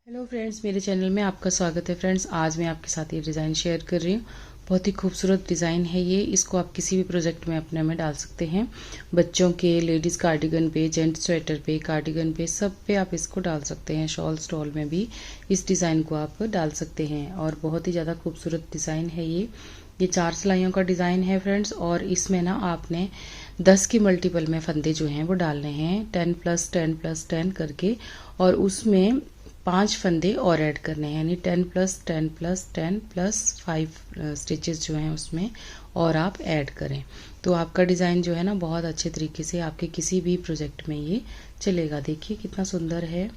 Hello friends, मेरे channel में आपका स्वागत है। फ्रेंड्स, आज मैं आपके साथ ये डिज़ाइन शेयर कर रही हूँ। बहुत ही खूबसूरत डिज़ाइन है ये। इसको आप किसी भी प्रोजेक्ट में अपने में डाल सकते हैं। बच्चों के, लेडीज़ कार्डिगन पे, जेंट्स स्वेटर पे, कार्डिगन पे, सब पे आप इसको डाल सकते हैं। शॉल स्टॉल में भी इस डिज़ाइन को आप डाल सकते हैं और बहुत ही ज़्यादा खूबसूरत डिज़ाइन है ये 4 सिलाइयों का डिज़ाइन है फ्रेंड्स। और इसमें ना आपने 10 की मल्टीपल में फंदे जो हैं वो डालने हैं, 10+10+10 करके, और उसमें 5 फंदे और ऐड करने हैं, यानी 10+10+10+5 स्टिचेस जो हैं उसमें और आप ऐड करें तो आपका डिज़ाइन जो है ना बहुत अच्छे तरीके से आपके किसी भी प्रोजेक्ट में ये चलेगा। देखिए कितना सुंदर है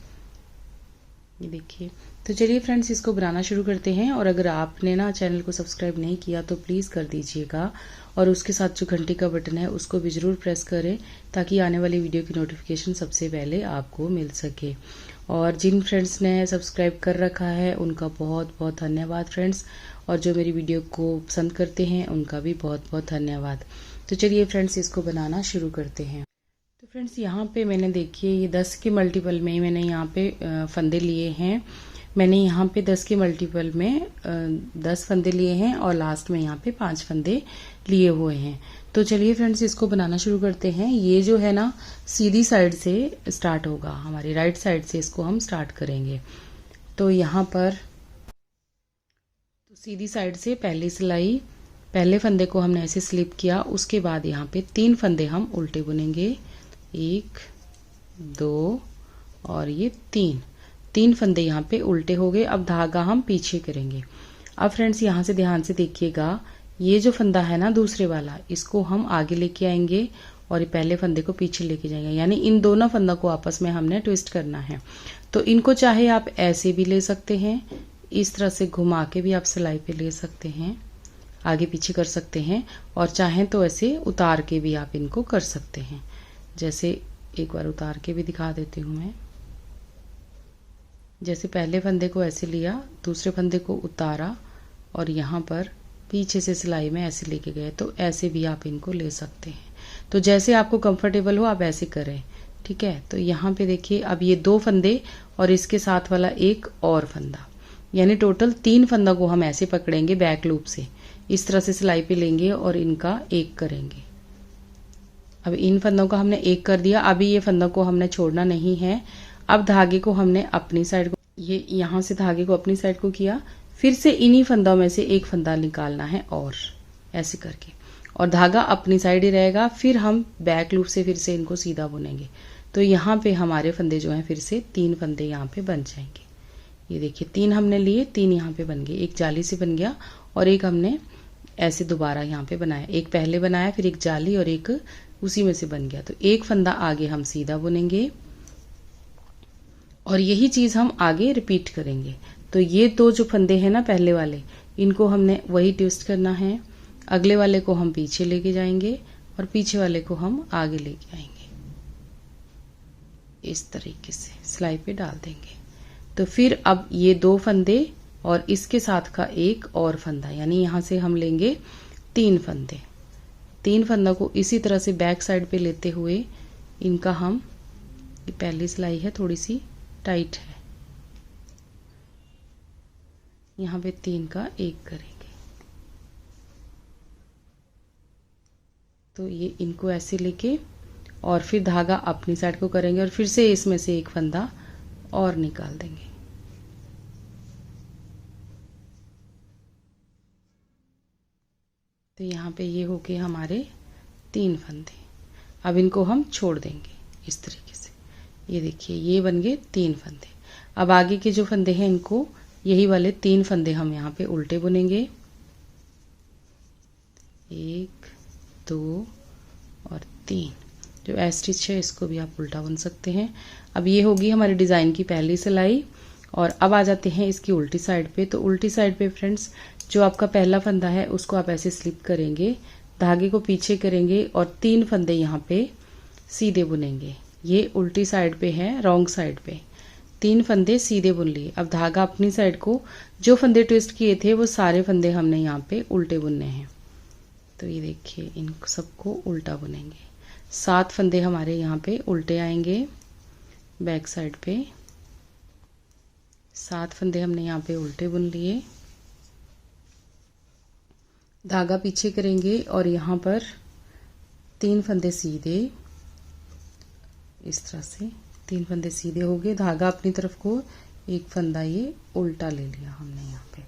ये, देखिए। तो चलिए फ्रेंड्स, इसको बनाना शुरू करते हैं। और अगर आपने ना चैनल को सब्सक्राइब नहीं किया तो प्लीज़ कर दीजिएगा, और उसके साथ जो घंटी का बटन है उसको भी ज़रूर प्रेस करें ताकि आने वाली वीडियो की नोटिफिकेशन सबसे पहले आपको मिल सके। और जिन फ्रेंड्स ने सब्सक्राइब कर रखा है उनका बहुत बहुत धन्यवाद फ्रेंड्स, और जो मेरी वीडियो को पसंद करते हैं उनका भी बहुत बहुत धन्यवाद। तो चलिए फ्रेंड्स, इसको बनाना शुरू करते हैं। तो फ्रेंड्स, यहाँ पे मैंने देखिए ये 10 के मल्टीपल में मैंने यहाँ पे फंदे लिए हैं। मैंने यहाँ पे 10 के मल्टीपल में 10 फंदे लिए हैं और लास्ट में यहाँ पे 5 फंदे लिए हुए हैं। तो चलिए फ्रेंड्स, इसको बनाना शुरू करते हैं। ये जो है ना सीधी साइड से स्टार्ट होगा, हमारी राइट साइड से इसको हम स्टार्ट करेंगे। तो यहाँ पर तो सीधी साइड से पहली सिलाई, पहले फंदे को हमने ऐसे स्लिप किया, उसके बाद यहाँ पे 3 फंदे हम उल्टे बुनेंगे, 1 2 और ये 3 फंदे यहाँ पे उल्टे हो गए। अब धागा हम पीछे करेंगे। अब फ्रेंड्स, यहाँ से ध्यान से देखिएगा, ये जो फंदा है ना दूसरे वाला, इसको हम आगे लेके आएंगे और ये पहले फंदे को पीछे लेके जाएंगे, यानी इन दोनों फंदों को आपस में हमने ट्विस्ट करना है। तो इनको चाहे आप ऐसे भी ले सकते हैं, इस तरह से घुमा के भी आप सिलाई पे ले सकते हैं, आगे पीछे कर सकते हैं, और चाहें तो ऐसे उतार के भी आप इनको कर सकते हैं। जैसे एक बार उतार के भी दिखा देती हूँ मैं। जैसे पहले फंदे को ऐसे लिया, दूसरे फंदे को उतारा और यहाँ पर पीछे से सिलाई में ऐसे लेके गए, तो ऐसे भी आप इनको ले सकते हैं। तो जैसे आपको कंफर्टेबल हो आप ऐसे करें, ठीक है। तो यहाँ पे देखिए, अब ये 2 फंदे और इसके साथ वाला एक और फंदा, यानी टोटल 3 फंदा को हम ऐसे पकड़ेंगे बैक लूप से, इस तरह से सिलाई पे लेंगे और इनका एक करेंगे। अब इन फंदों का हमने एक कर दिया, अभी ये फंदों को हमने छोड़ना नहीं है। अब धागे को हमने अपनी साइड को, ये यहाँ से धागे को अपनी साइड को किया, फिर से इन्हीं फंदों में से एक फंदा निकालना है और ऐसे करके, और धागा अपनी साइड ही रहेगा। फिर हम बैक लूप से फिर से इनको सीधा बुनेंगे। तो यहाँ पे हमारे फंदे जो हैं फिर से 3 फंदे यहाँ पे बन जाएंगे। ये देखिए 3 हमने लिए, 3 यहाँ पे बन गए, एक जाली से बन गया और एक हमने ऐसे दोबारा यहाँ पे बनाया, एक पहले बनाया फिर एक जाली और एक उसी में से बन गया। तो एक फंदा आगे हम सीधा बुनेंगे और यही चीज हम आगे रिपीट करेंगे। तो ये 2 जो फंदे हैं ना पहले वाले, इनको हमने वही ट्विस्ट करना है। अगले वाले को हम पीछे लेके जाएंगे और पीछे वाले को हम आगे लेके आएंगे, इस तरीके से सिलाई पे डाल देंगे। तो फिर अब ये 2 फंदे और इसके साथ का एक और फंदा, यानी यहाँ से हम लेंगे 3 फंदे। 3 फंदों को इसी तरह से बैक साइड पे लेते हुए इनका हम, ये पहली सिलाई है थोड़ी सी टाइट है, यहाँ पे 3 का एक करेंगे। तो ये इनको ऐसे लेके और फिर धागा अपनी साइड को करेंगे और फिर से इसमें से एक फंदा और निकाल देंगे। तो यहाँ पे ये हो गए हमारे 3 फंदे। अब इनको हम छोड़ देंगे इस तरीके से। ये देखिए ये बन गए 3 फंदे। अब आगे के जो फंदे हैं इनको, यही वाले 3 फंदे हम यहाँ पे उल्टे बुनेंगे, 1 2 और 3। जो ए स्टिच है इसको भी आप उल्टा बुन सकते हैं। अब ये होगी हमारे डिज़ाइन की पहली सिलाई। और अब आ जाते हैं इसकी उल्टी साइड पे। तो उल्टी साइड पे फ्रेंड्स, जो आपका पहला फंदा है उसको आप ऐसे स्लिप करेंगे, धागे को पीछे करेंगे और 3 फंदे यहाँ पे सीधे बुनेंगे। ये उल्टी साइड पे है, रॉन्ग साइड पे 3 फंदे सीधे बुन लिए। अब धागा अपनी साइड को, जो फंदे ट्विस्ट किए थे वो सारे फंदे हमने यहाँ पे उल्टे बुनने हैं। तो ये देखिए इन सबको उल्टा बुनेंगे। 7 फंदे हमारे यहाँ पे उल्टे आएंगे बैक साइड पे, 7 फंदे हमने यहाँ पे उल्टे बुन लिए, धागा पीछे करेंगे और यहाँ पर 3 फंदे सीधे, इस तरह से 3 फंदे सीधे हो गए, धागा अपनी तरफ को, एक फंदा ये उल्टा ले लिया हमने यहाँ पे।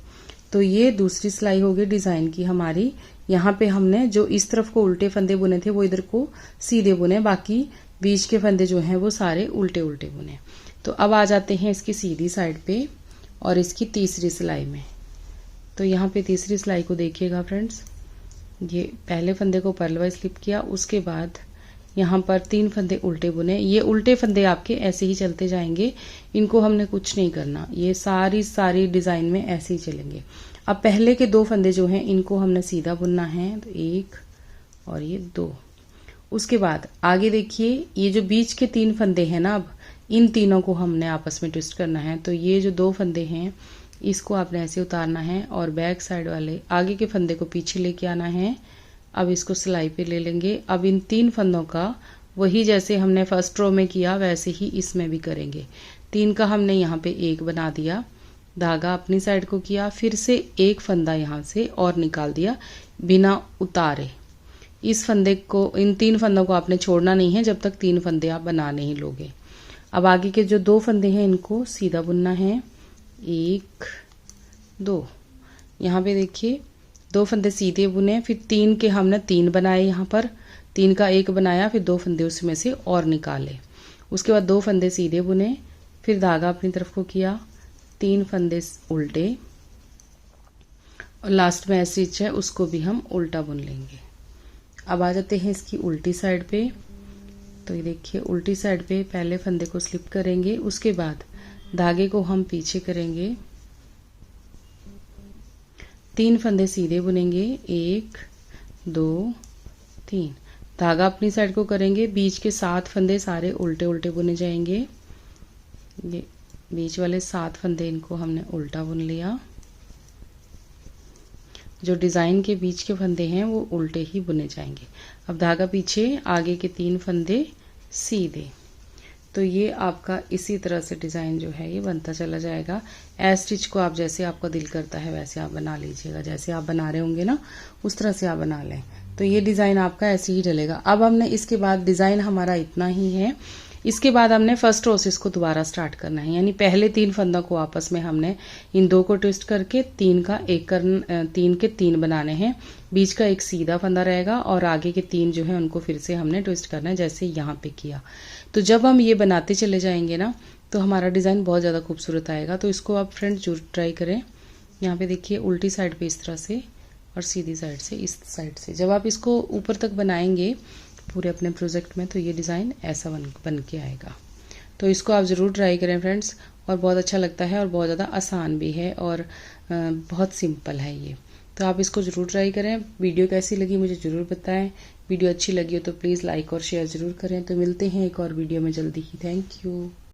तो ये दूसरी सिलाई हो गई डिजाइन की हमारी। यहाँ पे हमने जो इस तरफ को उल्टे फंदे बुने थे वो इधर को सीधे बुने, बाकी बीच के फंदे जो हैं वो सारे उल्टे उल्टे बुने। तो अब आ जाते हैं इसकी सीधी साइड पे और इसकी तीसरी सिलाई में। तो यहाँ पे तीसरी सिलाई को देखिएगा फ्रेंड्स, ये पहले फंदे को पर्लवाइज स्लिप किया, उसके बाद यहाँ पर 3 फंदे उल्टे बुने। ये उल्टे फंदे आपके ऐसे ही चलते जाएंगे, इनको हमने कुछ नहीं करना, ये सारी डिजाइन में ऐसे ही चलेंगे। अब पहले के 2 फंदे जो हैं इनको हमने सीधा बुनना है, तो 1 और ये 2। उसके बाद आगे देखिए, ये जो बीच के 3 फंदे हैं ना, अब इन तीनों को हमने आपस में ट्विस्ट करना है। तो ये जो 2 फंदे हैं इसको आपने ऐसे उतारना है और बैक साइड वाले आगे के फंदे को पीछे लेके आना है। अब इसको सिलाई पे ले लेंगे। अब इन 3 फंदों का वही जैसे हमने फर्स्ट रो में किया वैसे ही इसमें भी करेंगे। 3 का हमने यहाँ पे 1 बना दिया, धागा अपनी साइड को किया, फिर से एक फंदा यहाँ से और निकाल दिया बिना उतारे। इस फंदे को, इन 3 फंदों को आपने छोड़ना नहीं है जब तक 3 फंदे आप बना नहीं लोगे। अब आगे के जो 2 फंदे हैं इनको सीधा बुनना है, 1 2। यहाँ पे देखिए 2 फंदे सीधे बुने, फिर 3 के हमने 3 बनाए, यहाँ पर 3 का 1 बनाया, फिर 2 फंदे उसमें से और निकाले। उसके बाद 2 फंदे सीधे बुने, फिर धागा अपनी तरफ को किया, 3 फंदे उल्टे और लास्ट में स्टिच है उसको भी हम उल्टा बुन लेंगे। अब आ जाते हैं इसकी उल्टी साइड पे। तो ये देखिए उल्टी साइड पे पहले फंदे को स्लिप करेंगे, उसके बाद धागे को हम पीछे करेंगे, 3 फंदे सीधे बुनेंगे, 1 2 3, धागा अपनी साइड को करेंगे, बीच के 7 फंदे सारे उल्टे उल्टे बुने जाएंगे। ये बीच वाले 7 फंदे इनको हमने उल्टा बुन लिया, जो डिजाइन के बीच के फंदे हैं वो उल्टे ही बुने जाएंगे। अब धागा पीछे, आगे के 3 फंदे सीधे। तो ये आपका इसी तरह से डिज़ाइन जो है ये बनता चला जाएगा। ए स्टिच को आप जैसे आपका दिल करता है वैसे आप बना लीजिएगा, जैसे आप बना रहे होंगे ना उस तरह से आप बना लें। तो ये डिज़ाइन आपका ऐसे ही डलेगा। अब हमने इसके बाद डिज़ाइन हमारा इतना ही है, इसके बाद हमने फर्स्ट रो से इसको दोबारा स्टार्ट करना है, यानी पहले 3 फंदों को आपस में हमने इन 2 को ट्विस्ट करके 3 का 1 3 के 3 बनाने हैं, बीच का एक सीधा फंदा रहेगा और आगे के 3 जो है उनको फिर से हमने ट्विस्ट करना है जैसे यहाँ पे किया। तो जब हम ये बनाते चले जाएंगे ना तो हमारा डिज़ाइन बहुत ज़्यादा खूबसूरत आएगा। तो इसको आप फ्रेंड्स जरूर ट्राई करें। यहाँ पे देखिए उल्टी साइड पे इस तरह से और सीधी साइड से इस साइड से, जब आप इसको ऊपर तक बनाएंगे पूरे अपने प्रोजेक्ट में तो ये डिज़ाइन ऐसा बन के आएगा। तो इसको आप ज़रूर ट्राई करें फ्रेंड्स, और बहुत अच्छा लगता है और बहुत ज़्यादा आसान भी है और बहुत सिंपल है ये। तो आप इसको ज़रूर ट्राई करें। वीडियो कैसी लगी मुझे ज़रूर बताएं। वीडियो अच्छी लगी हो तो प्लीज़ लाइक और शेयर ज़रूर करें। तो मिलते हैं एक और वीडियो में जल्दी ही। Thank you.